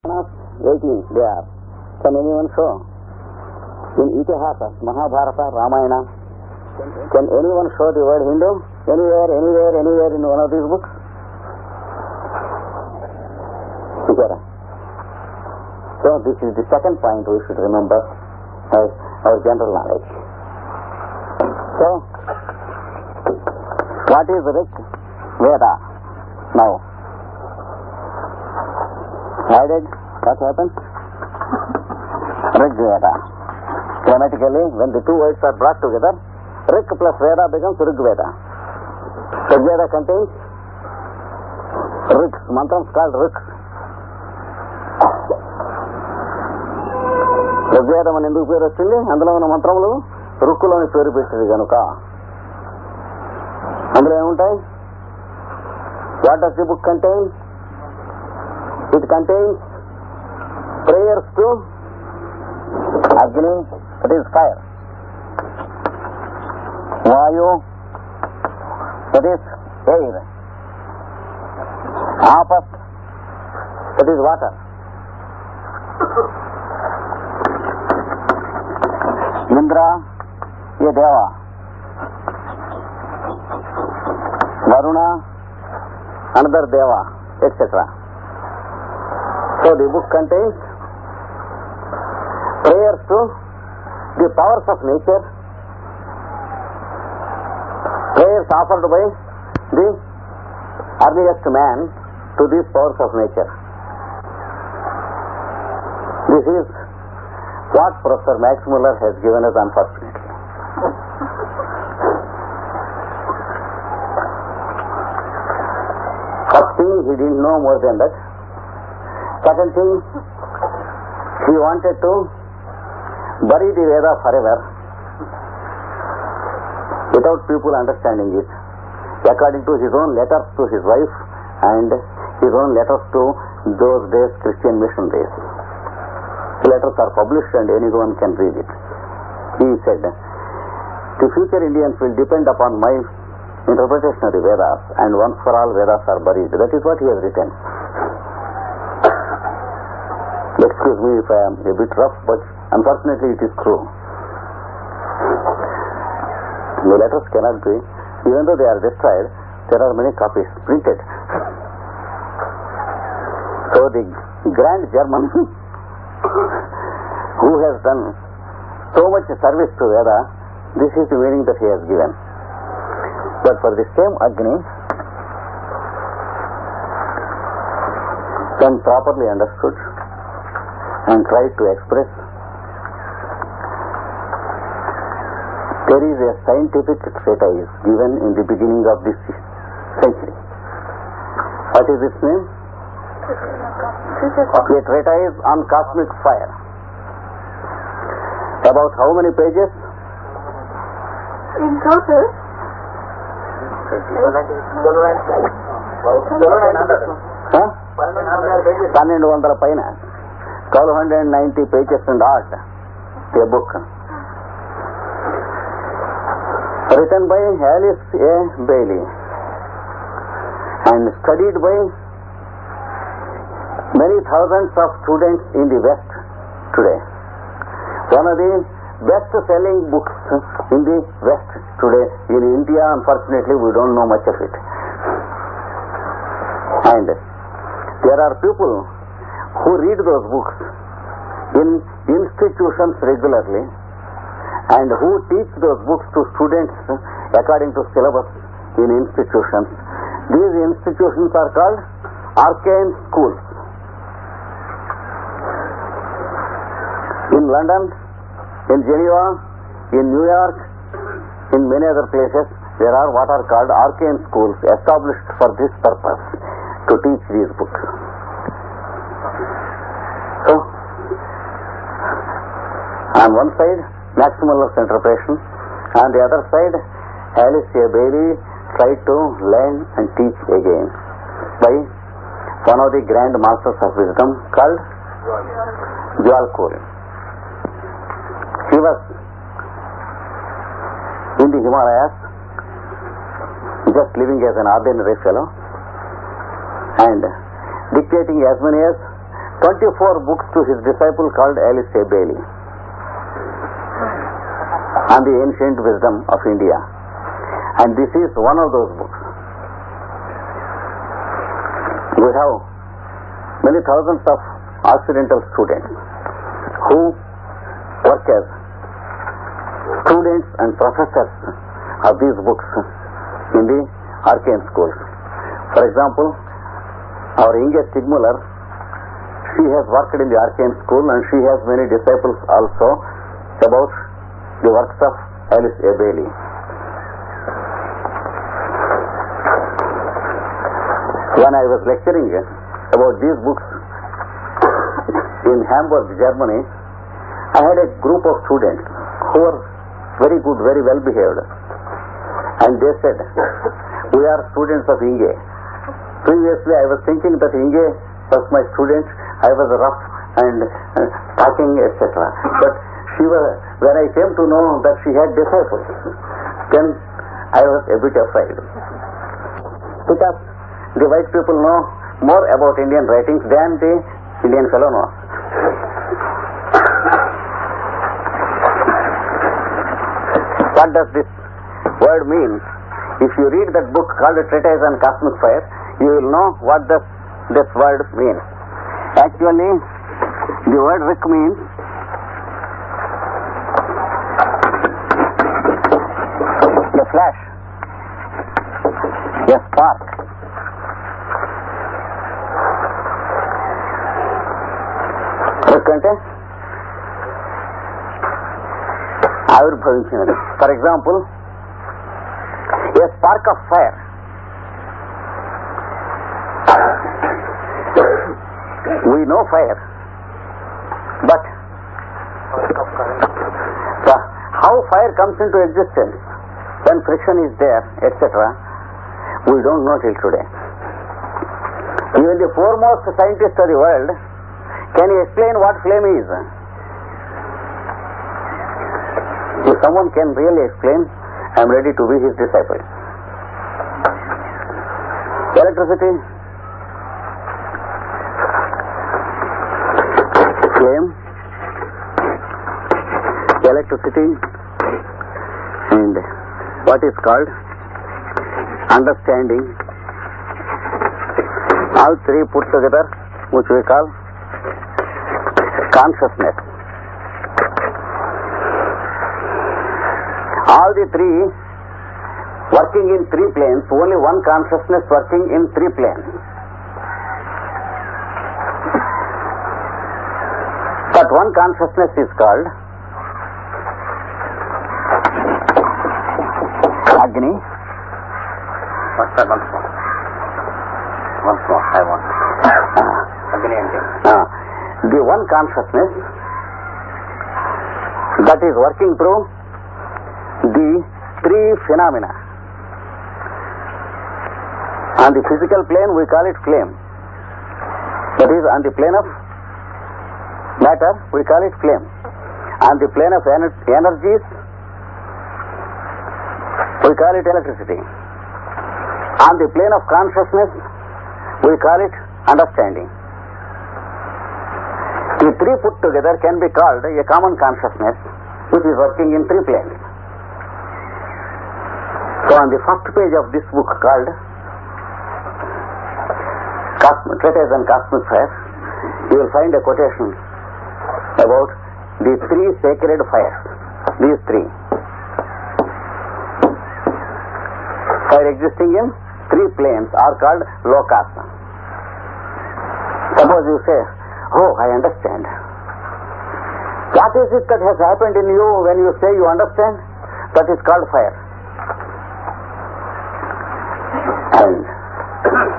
18 they are. Can anyone show? In Itihasa, Mahabharata, Ramayana, can anyone show the word Hindu? Anywhere in one of these books? So this is the second point we should remember as our general knowledge. So, what is Rig Veda now? Added, what happens? Rig Veda. Grammatically, when the two words are brought together, Rig plus Veda becomes Rig Veda. Rig Veda contains Rigs, mantras called Rigs. ఋగ్వేదం అని ఎందుకు పేరు వచ్చింది? అందులో ఉన్న మంత్రములు రుక్కులోని పేరు పెట్టింది కనుక. అందులో ఏముంటాయి? What does the book contain? It contains prayers to Agni, that is fire, Vayu, that is air, Apas, that is water, Indra, a deva, Varuna, another deva, etc. So the book contains prayers to the powers of nature, prayers offered by the earliest man to these powers of nature. This is what Professor Max Muller has given us, unfortunately. First thing, he didn't know more than that. Second thing, he wanted to bury the Veda forever without people understanding it, according to his own letters to his wife and his own letters to those days Christian missionaries. The letters are published and anyone can read it. He said, the future Indians will depend upon my interpretation of the Vedas, and once for all Vedas are buried. That is what he has written. Excuse me if I am a bit rough, but unfortunately it is true. The letters cannot be, even though they are destroyed, there are many copies printed. So the grand German who has done so much service to Veda, this is the meaning that he has given. But for the same Agni, when properly understood and tried to express, there is a scientific treatise given in the beginning of this century. What is its name? A treatise on cosmic fire. About how many pages? In total? 1200 పైన, 1290 pages and odd. A book written by Alice A. Bailey and studied by many thousands of students in the West today. One of the best selling books in the West today. In India, unfortunately, we don't know much of it. And there are people who read those books in institutions regularly and who teach those books to students according to syllabus in institutions. These institutions are called arcane schools. In London, in Geneva, in New York, in many other places, there are what are called arcane schools established for this purpose, to teach these books. So, on one side, Max Muller's interpretation, on the other side, Alice A. Bailey tried to learn and teach again by one of the grand masters of wisdom called Jwalkuri. He was in the Himalayas, just living as an ordinary fellow and dictating as many as 24 books to his disciple called Alice A. Bailey on the ancient wisdom of India. And this is one of those books. We have many thousands of Occidental students who work as students and professors of these books in the arcane schools. For example, our Inge Stigmuller, she has worked in the arcane school and she has many disciples also about the works of Alice A. Bailey. When I was lecturing about these books in Hamburg, Germany, I had a group of students who were very good, very well behaved. And they said, we are students of Inge. Previously I was thinking that Inge was my student, I was rough and talking, etc. But when I came to know that she had disciples, then I was a bit afraid. Because the white people know more about Indian writings than the Indian fellow knows. What does this word mean? If you read that book called Treatise on Cosmic Fire, you will know what does this word means. Actually, the word Rick means a flash, a spark. Rick ante ఆవిర్భవించినది. For example, a spark of fire. We know fire, but how fire comes into existence, when friction is there, etc., we don't know till today. Even the foremost scientist of the world, can he explain what flame is? If someone can really explain, I am ready to be his disciple. Electricity, flame, electricity, and what is called understanding, all three put together, which we call consciousness. All the three working in three planes, only one consciousness working in three planes. That one consciousness is called Agni. What's that? Once more, I want. Agni and the one consciousness that is working through the three phenomena. On the physical plane we call it flame. That is, on the plane of matter we call it flame. On the plane of energies we call it electricity. On the plane of consciousness we call it understanding. The three put together can be called a common consciousness, which is working in three planes. So on the first page of this book called Treatise on Cosmic Fire, you will find a quotation about the three sacred fires. These three. Fire existing in three planes are called lokas. Suppose you say, oh, I understand. What is it that has happened in you when you say you understand? That is called fire. And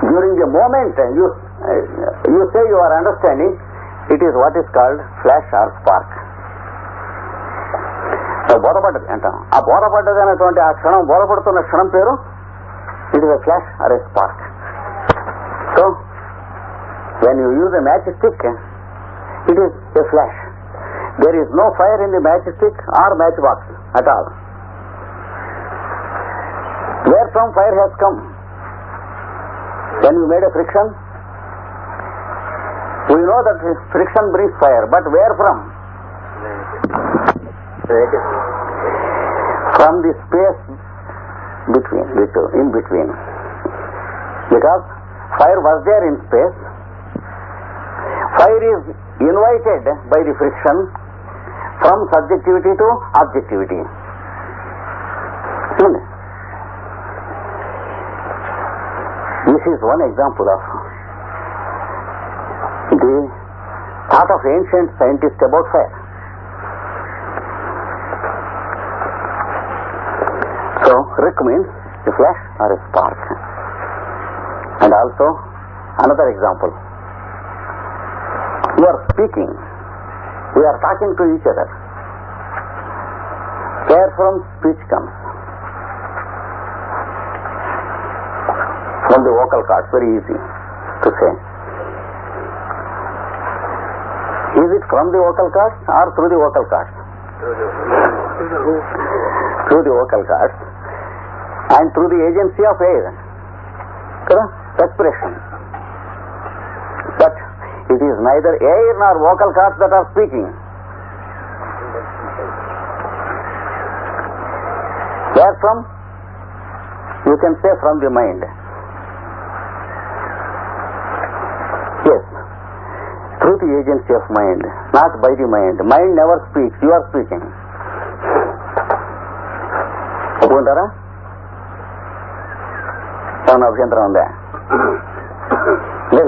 during the moment you say you are understanding, it is what is called flash or spark. బోధపడ్డది అంటాం. ఆ బోధపడ్డది అనేటువంటి ఆ క్షణం, బోధపడుతున్న క్షణం పేరు it is a flash or a spark. So when you use a matchstick, it is a flash. There is no fire in the matchstick or matchbox at all. Where from fire has come? When you made a friction, We know that friction brings fire, but where from? From the space in between. Because fire was there in space. Fire is invited by the friction from subjectivity to objectivity. This is one example of the thought of ancient scientists about fire. So, Rick means a flash or a spark. And also, another example. You are speaking. We are talking to each other. Where from speech comes? From the vocal cords. Very easy to say. Is it from the vocal cords or through the vocal cords? Through the vocal cords and through the agency of air. Respiration. But it is neither air nor vocal cords that are speaking. Where from? You can say from the mind. Yes. Through the agency of mind, not by the mind. Mind never speaks, you are speaking. ఒప్పుకుంటారా? ఏమన్నా అభ్యంతరం ఉందా?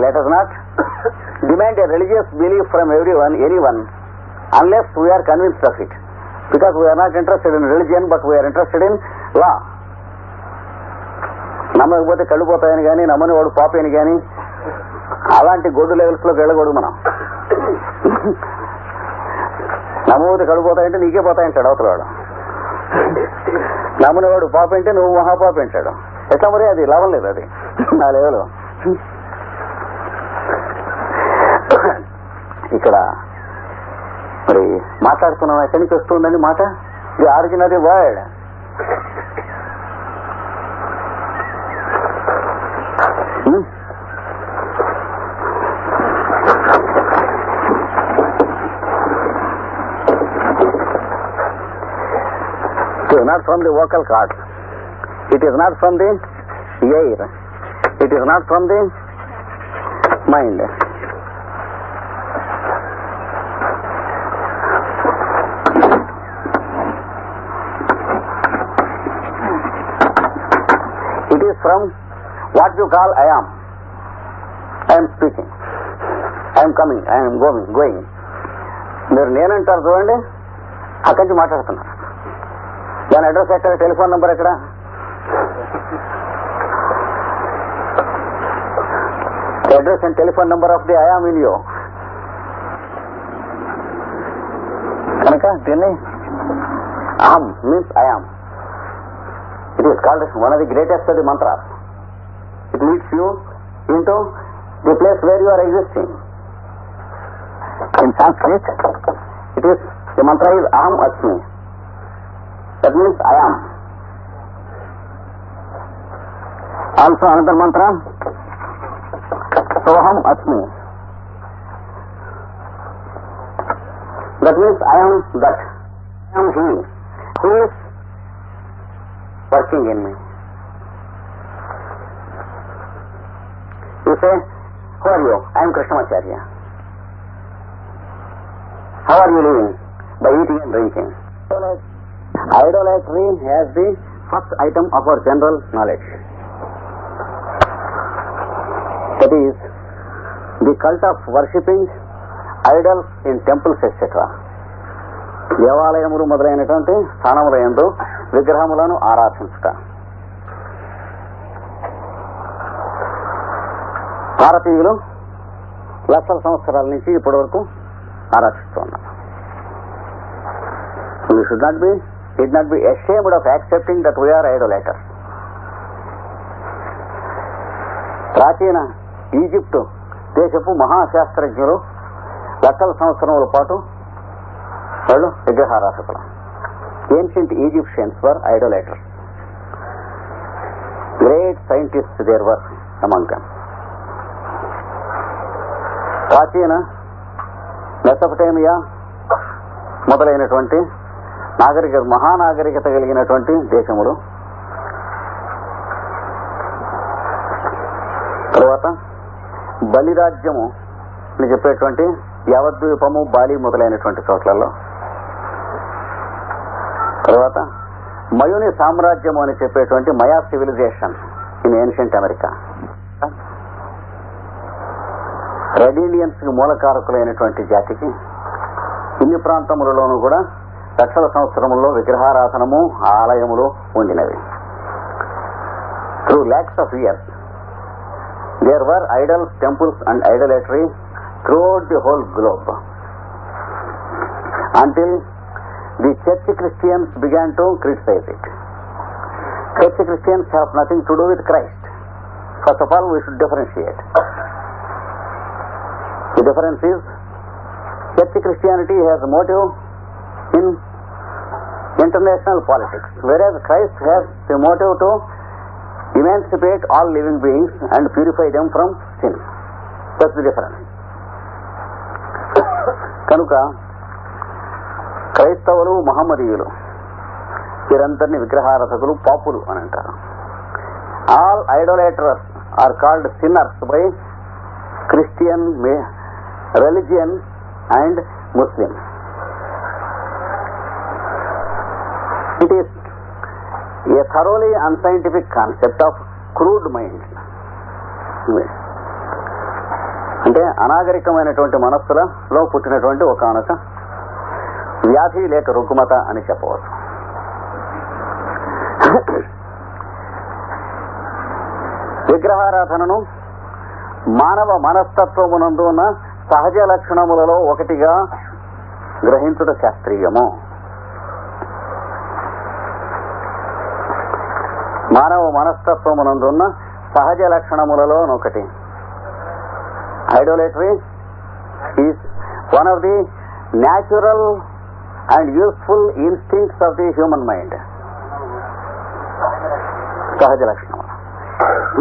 Let us not demand a religious belief from anyone, unless we are convinced of it. Because we are not interested in religion, but we are interested in law. నమ్మకపోతే కళ్ళు పోతాయని కానీ, నమ్మని వాడు పాపని కానీ, అలాంటి గొడ్డు లెవెల్స్ లోకి వెళ్ళకూడదు మనం. నమ్మకపోతే కళ్ళు పోతాయంటే నీకే పోతాయంటాడు అవతలవాడు. నమ్మని వాడు పాప అంటే నువ్వు మహాపాప అంటాడు. ఎట్లా మరి? అది లాభం లేదు. అది నా లెవెల్. ఇక్కడ మరి మాట్లాడుతున్నాం, ఎక్కడి నుంచి వస్తుందండి మాట? The origin of the word. It is not from the vocal cords. It is not from the air. It is not from the mind. It is from what you call I am. I am speaking. I am coming. I am going. మీరు నేనంటారు చూడండి, అక్కడి నుంచి మాట్లాడుతున్నారు. దాని address ఎక్కడ? Telephone number ఎక్కడ? Address and telephone number of the I am in you. కనుక దీన్ని అహం means I am. It is called one of the greatest of the mantras. It leads you into the place where you are existing. In Sanskrit it is the mantra is అహం అస్మి. That means I am. Also another mantra, Soham Asmi. That means I am that. I am He. Who is working in me? You say, who are you? I am Krishnamacharya. How are you living? By eating and drinking. Idolatry has the first item of our general knowledge. That is, the cult of worshipping idols in temples etc. దేవాలయములు మొదలైనటువంటి స్థానముల యందు విగ్రహములను ఆరాధించుట. భారతీయులు లక్షల సంవత్సరాల నుంచి ఇప్పటి వరకు ఆరాధిస్తున్నారు. We should not be ashamed of accepting that we are idolaters. ప్రాచీన Egypt దేశపు మహాశాస్త్రజ్ఞులు లక్షల సంవత్సరముల పాటు వాళ్ళు విగ్రహారాధకులు. Ancient Egyptians were idolaters. Great scientists there were among them. ప్రాచీన మెసొపటేమియా మొదలైనటువంటి మహానాగరికత కలిగినటువంటి దేశములు, తర్వాత బలిరాజ్యము అని చెప్పేటువంటి యావద్వీపము, బాలి మొదలైనటువంటి చోట్లలో, తర్వాత మయుని సామ్రాజ్యము అని చెప్పేటువంటి Maya civilization in ancient America, red Indians కి మూలకారకులైనటువంటి జాతికి ఇన్ని ప్రాంతములలోనూ కూడా లక్షల సంవత్సరముల్లో విగ్రహారాధనము, ఆలయములు ఉండినవి. Through lakhs of years there were idols, temples and idolatry throughout the whole globe until the church Christians began to criticize it. Church Christians have nothing to do with Christ. First of all, we should differentiate. The difference is church Christianity has a motive in international politics, whereas Christ has the motive to emancipate all living beings and purify them from sin. That's the difference. కనుక క్రైస్తవులు, మహమ్మదీయులు వీరందరినీ విగ్రహారాధకులు, పాపులు అని అంటారు. All idolaters are called sinners by Christian religion and Muslim. It is a thoroughly unscientific concept of crude minds. అంటే అనాగరికమైనటువంటి మనస్సులలో పుట్టినటువంటి ఒకనొక వ్యాధి లేక రుగ్మత అని చెప్పవచ్చు. విగ్రహారాధనను మానవ మనస్తత్వమునందు ఉన్న సహజ లక్షణములలో ఒకటిగా గ్రహించుట శాస్త్రీయము. మానవ మనస్తత్వమునందున్న సహజ లక్షణములలో ఒకటి. Idolatry is one of the natural and useful instincts of the human mind. సహజ లక్షణం,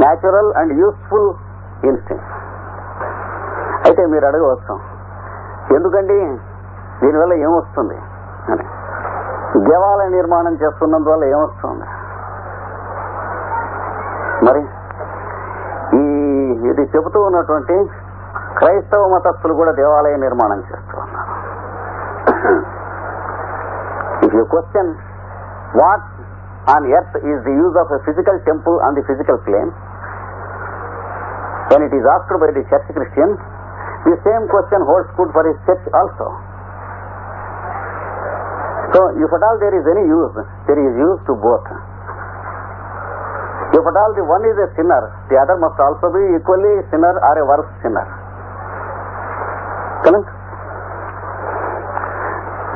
న్యాచురల్ అండ్ యూస్ఫుల్ ఇన్స్టింక్ట్స్. అయితే మీరు అడగవచ్చు, ఎందుకండి దీనివల్ల ఏమొస్తుంది అని. దేవాలయ నిర్మాణం చేస్తున్నందువల్ల ఏమొస్తుంది? మరి ఇది చెబుతూ ఉన్నటువంటి క్రైస్తవ మతస్థులు కూడా దేవాలయ నిర్మాణం చేస్తూ ఉన్నారు. If you question what on earth is the use of a physical temple on the physical plane, when it is asked by the church Christians, the same question holds good for his church also. So if at all there is any use, there is use to both. If at all the one is a sinner, the other must also be equally sinner or a worse sinner. Correct?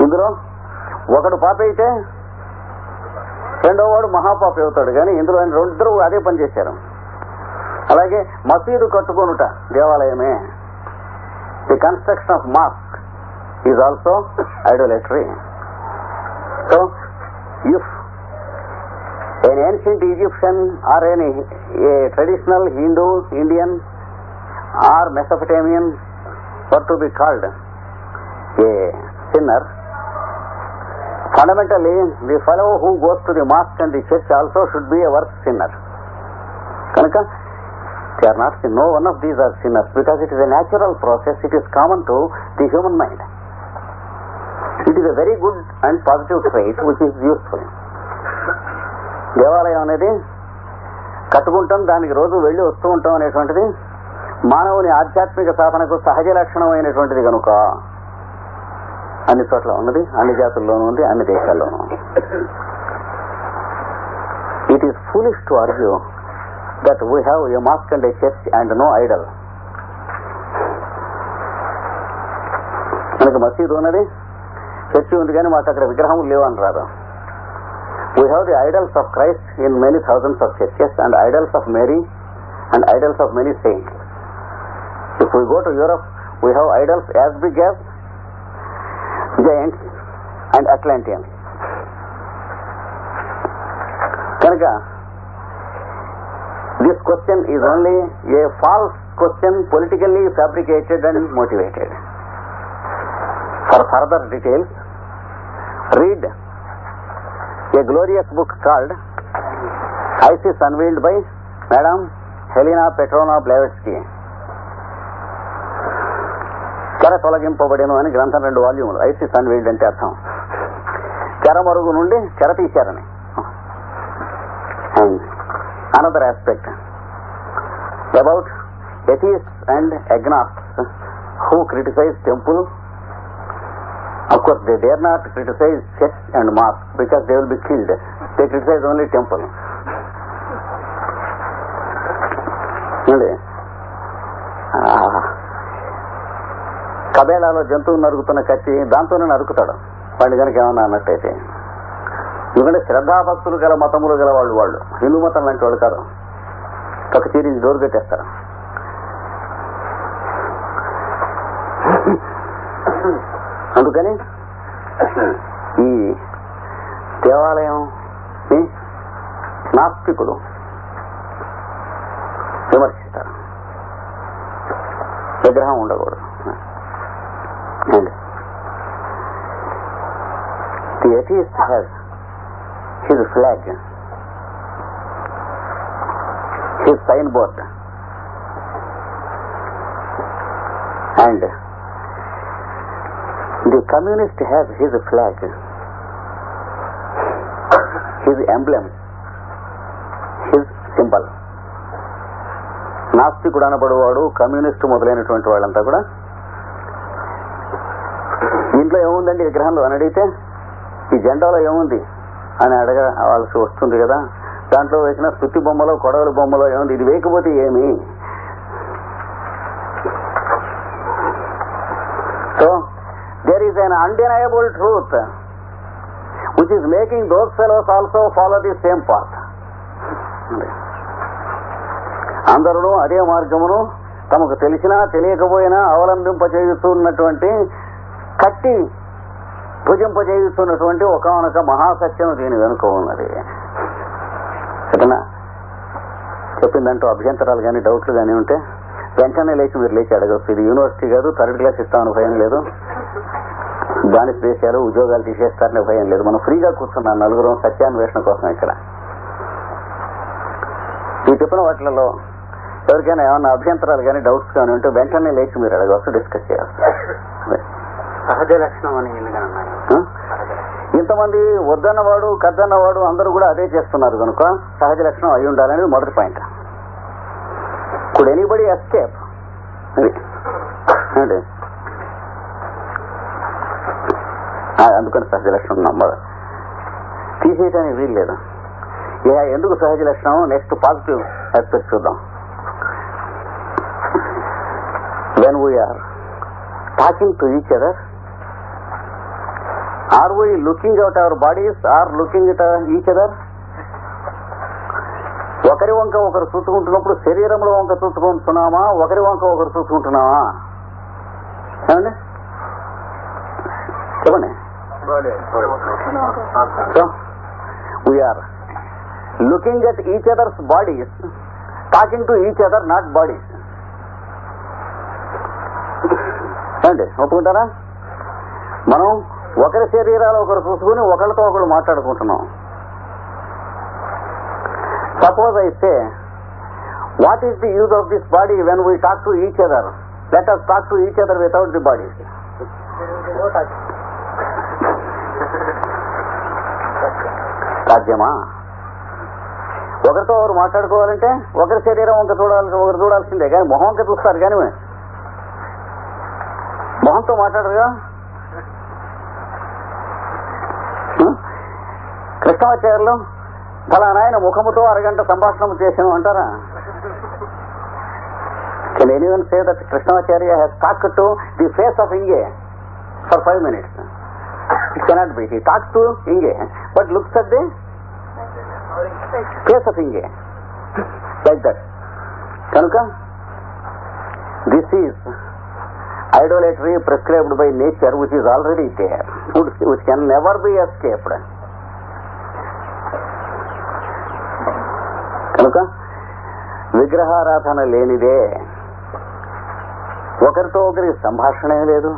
ఇందులో ఒకడు పాప అయితే రెండో వాడు మహాపాప అవుతాడు, కానీ ఇందులో ఇద్దరు అదే పని చేశారు. అలాగే మసీదు కట్టుకొనుట దేవాలయమే. The construction of mosque is also idolatry. So if an ancient Egyptian or a traditional Hindu, Indian or Mesopotamian were to be called a sinner, fundamentally the fellow who goes to the mosque and the church also should be a worse sinner. Kanuka they are not, no one of these are sinners, because it is a natural process, it is common to the human mind. It is a very good and positive trait which is useful. దేవాలయం అనేది కట్టుకుంటాం, దానికి రోజు వెళ్ళి వస్తూ ఉంటాం అనేటువంటిది మానవుని ఆధ్యాత్మిక సాధనకు సహజ లక్షణమైనటువంటిది కనుక అన్ని చోట్ల ఉన్నది, అన్ని జాతుల్లోనూ ఉంది, అన్ని దేశాల్లోనూ ఉంది. It is foolish to argue that we have a mosque and a church and no idol. మనకి మసీదు ఉన్నది, చర్చి ఉంది, కానీ మాకు అక్కడ విగ్రహములు లేవు అని రాదు. We have the idols of Christ in many thousands of churches and idols of Mary and idols of many saints. If we go to Europe, we have idols as big as giants and Atlanteans. Kanuka, this question is only a false question politically fabricated and motivated. For further details, read a glorious book called ISIS Unveiled by Madam Helena Petrovna Blavatsky. చెర తొలగింపబడేను అని గ్రంథం 2 వాల్యూములు. ISIS unveiled అంటే అర్థం చెర మరుగు నుండి చెర తీశారని. And another aspect about atheists and agnostics who criticize temple. Of course, they dare not criticize church and mosque because they will be killed. They criticize only temple. కబేళాలో జంతువులు నరుకుతున్న కత్తి దాంతోనే నరుకుతాడు వాడిని కనుక ఏమన్నా అన్నట్టయితే. ఎందుకంటే శ్రద్ధాభక్తులు గల మతములు గల వాళ్ళు హిందూ మతం లాంటి వాళ్ళు కాదు. ఒక చీరించి డోరు పెట్టేస్తారు. అందుకని ఈ దేవాలయం నాస్తికులు విమర్శిస్తారు. విగ్రహం ఉండకూడదు. And the atheist has his flag, his signboard, and the communist has his flag, his emblem, his symbol. నాస్తికుడు అనబడేవాడు కమ్యూనిస్టు మొదలైనటువంటి వాళ్ళంతా కూడా ఇంట్లో ఏముందండి విగ్రహంలో అని అడిగితే ఈ జెండాలో ఏముంది అని అడగవలసి వస్తుంది కదా. దాంట్లో వేసిన స్తుతి బొమ్మలో కొడవలి బొమ్మలో ఏముంది, ఇది వేయకపోతే ఏమి. So there is an undeniable truth which is making those fellows also follow the same path. అందరూ అదే మార్గమును తమకు తెలిసినా తెలియకపోయినా అవలంబింపచేయుతున్నటువంటి కట్టి భుజింపజేయుతున్నటువంటి ఒకనొక మహాసత్యం దీని వెనుక ఉన్నది. సరేనా? చెప్పిందంటూ అభ్యంతరాలు కానీ డౌట్లు కానీ ఉంటే వెంటనే లేచి మీరు లేచి అడగచ్చు. ఇది యూనివర్సిటీ కాదు, 3rd క్లాస్ ఇస్తామని భయం లేదు, బానిస దేశాలు ఉద్యోగాలు తీసేస్తారనే భయం లేదు. మనం ఫ్రీగా కూర్చున్నాం నలుగురం సత్యాన్వేషణ కోసం ఇక్కడ. ఈ చెప్పిన వాటిలలో ఎవరికైనా ఏమన్నా అభ్యంతరాలు కానీ డౌట్స్ కానీ ఉంటే వెంటనే లేచి మీరు అడగవచ్చు, డిస్కస్ చేయవచ్చు. సహజ లక్షణం అని ఇంతమంది వద్దన్నవాడు కద్దన్నవాడు అందరూ కూడా అదే చేస్తున్నారు కనుక సహజ లక్షణం అయి ఉండాలనేది మొదటి పాయింట్. కుడ్ ఎనీబడి ఎస్కేప్ అండి. అందుకని సహజ లక్షణం నంబర్ తీసేయటానికి వీలు లేదు. ఎందుకు సహజ లక్షణం? నెక్స్ట్ పాజిటివ్ ఆస్పెక్ట్ చూద్దాం. When we are talking to each other, are we looking at our bodies or looking at each other? ఒకరి వంక ఒకరు చూసుకుంటున్నప్పుడు శరీరంలో వంక చూసుకుంటున్నామా, ఒకరి వంక ఒకరు చూసుకుంటున్నామా? ఏమండి చెప్పండి. So we are looking at each other's bodies, talking to each other, not bodies. ఏమండి ఒప్పుకుంటారా? మనం ఒకరి శరీరాలు ఒకరు చూసుకుని ఒకరితో ఒకరు మాట్లాడుకుంటున్నాం. Suppose I say, what is the use of this body when we talk to each other? Let us talk to each other without the body. సాధ్యమా? ఒకరితో ఒకరు మాట్లాడుకోవాలంటే ఒకరి శరీరం ఒకరు చూడాల్సిందే, కానీ మొహం వంక చూస్తారు, కానీ మొహంతో మాట్లాడరుగా. కృష్ణాచార్యులు ఫలానా ఆయన ముఖముతో అరగంట సంభాషణ చేసాము అంటారా? Can anyone say that Krishnacharya has talked to the face of Inge for 5 minutes? It cannot be. He talks to Inge but looks at the face of Inge like that. Kanuka this is idolatry prescribed by nature, which is already there, which can never be escaped. కనుక విగ్రహారాధన లేనిదే ఒకరితో ఒకరికి సంభాషణే లేదు,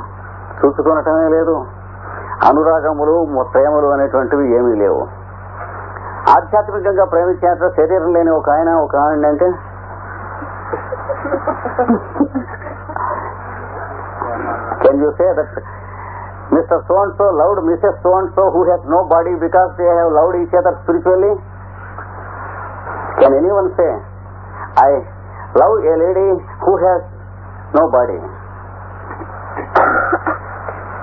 చూసుకొనటమే లేదు, అనురాగములు ప్రేమలు అనేటువంటివి ఏమీ లేవు. ఆధ్యాత్మికంగా ప్రేమించేంత శరీరం లేని ఒక ఆవిడ అంటే can you say that Mr. So-and-so loved Mrs. So-and-so who has no body because they have loved each other spiritually? Can anyone say, I love a lady who has no body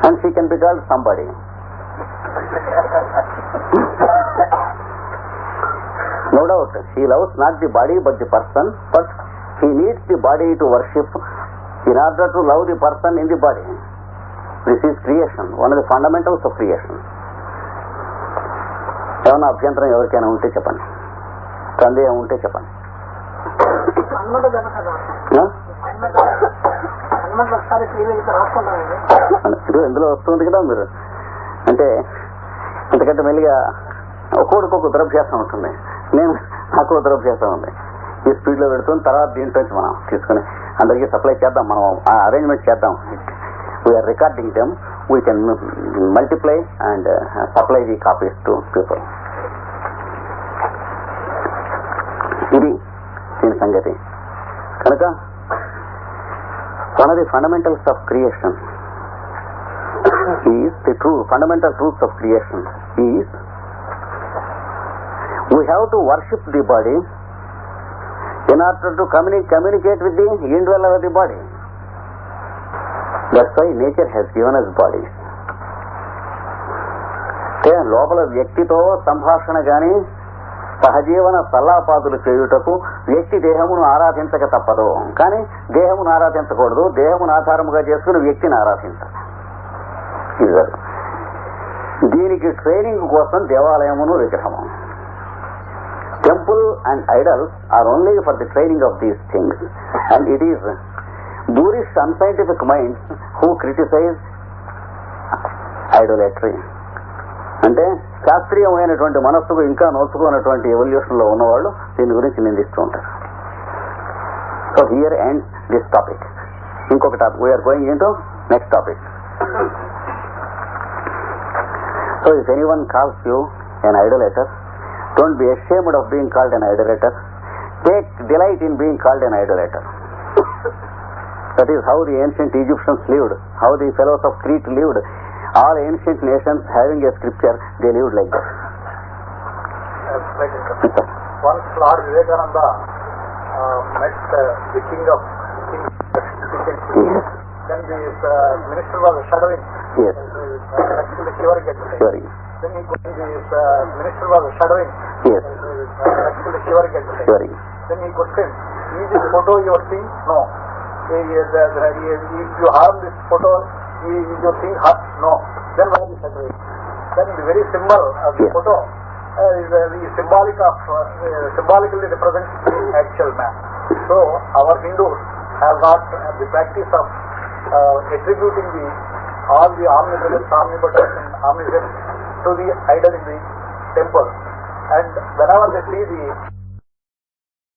and she can be called somebody? No doubt, she loves not the body but the person, but she needs the body to worship in order to love the person in the body. This is creation, one of the fundamentals of creation. ఏమన్నా అభ్యంతరం ఎవరికైనా ఉంటే చెప్పండి, సందేహం ఉంటే చెప్పండి. ఇందులో వస్తుంది కదా మీరు అంటే ఎందుకంటే మెల్లిగా ఒక్కొక్కడికి దురభ్యాసం ఉంటుంది. నాకు దురభ్యాసం ఉంది. ఈ స్పీడ్ లో పెడుతుంది, తర్వాత దీంట్లో మనం తీసుకుని అందరికీ సప్లై చేద్దాం, మనం అరేంజ్మెంట్ చేద్దాం. We are recording them. We can multiply and supply the copies to people. ఇది దీని సంగతి. కనుక one of the fundamentals of creation is fundamental truths of creation is we have to worship the body in order to communicate with the indweller of the body. That's why nature has given us bodies. లోపల వ్యక్తితో సంభాషణ గాని సహజీవన సల్లాపాదులు చేయుటకు వ్యక్తి దేహమును ఆరాధించక తప్పదు, కానీ దేహమును ఆరాధించకూడదు. దేహమును ఆధారముగా చేసుకుని వ్యక్తిని ఆరాధించాలి. దీనికి ట్రైనింగ్ కోసం దేవాలయమును విగ్రహము. Temple and idols are only for the training of these things and it is boorish unscientific minds who criticize idolatry. అంటే శాస్త్రీయమైనటువంటి మనస్సుకు ఇంకా నోచుకున్నటువంటి ఎవల్యూషన్ లో ఉన్నవాళ్ళు దీని గురించి నిందిస్తూ ఉంటారు. So here ends this topic. ఇంకొక topic we are going into next topic. So if anyone calls you an idolater, don't be ashamed of being called an idolater. Take delight in being called an idolater. That is how the ancient Egyptians lived, how the fellows of Crete lived. All ancient nations having a scripture, they lived like that. Once Lord Vivekananda met the king of kings. Yes. Then the minister was shuddering. Yes. Actually shivering at the time. Shivering. Then the minister was shuddering. Yes. Actually shivering at the time. Shivering. Then he questioned, is this photo you are seeing? No. If you harm this photo, is your thing hurt? No. Then why is shuddering? Then the very symbol of the photo is symbolically represents the actual man. So our Hindus have got the practice of attributing all the omnipresence, omnipotence and omniscience to the idol in the temple. And whenever they see the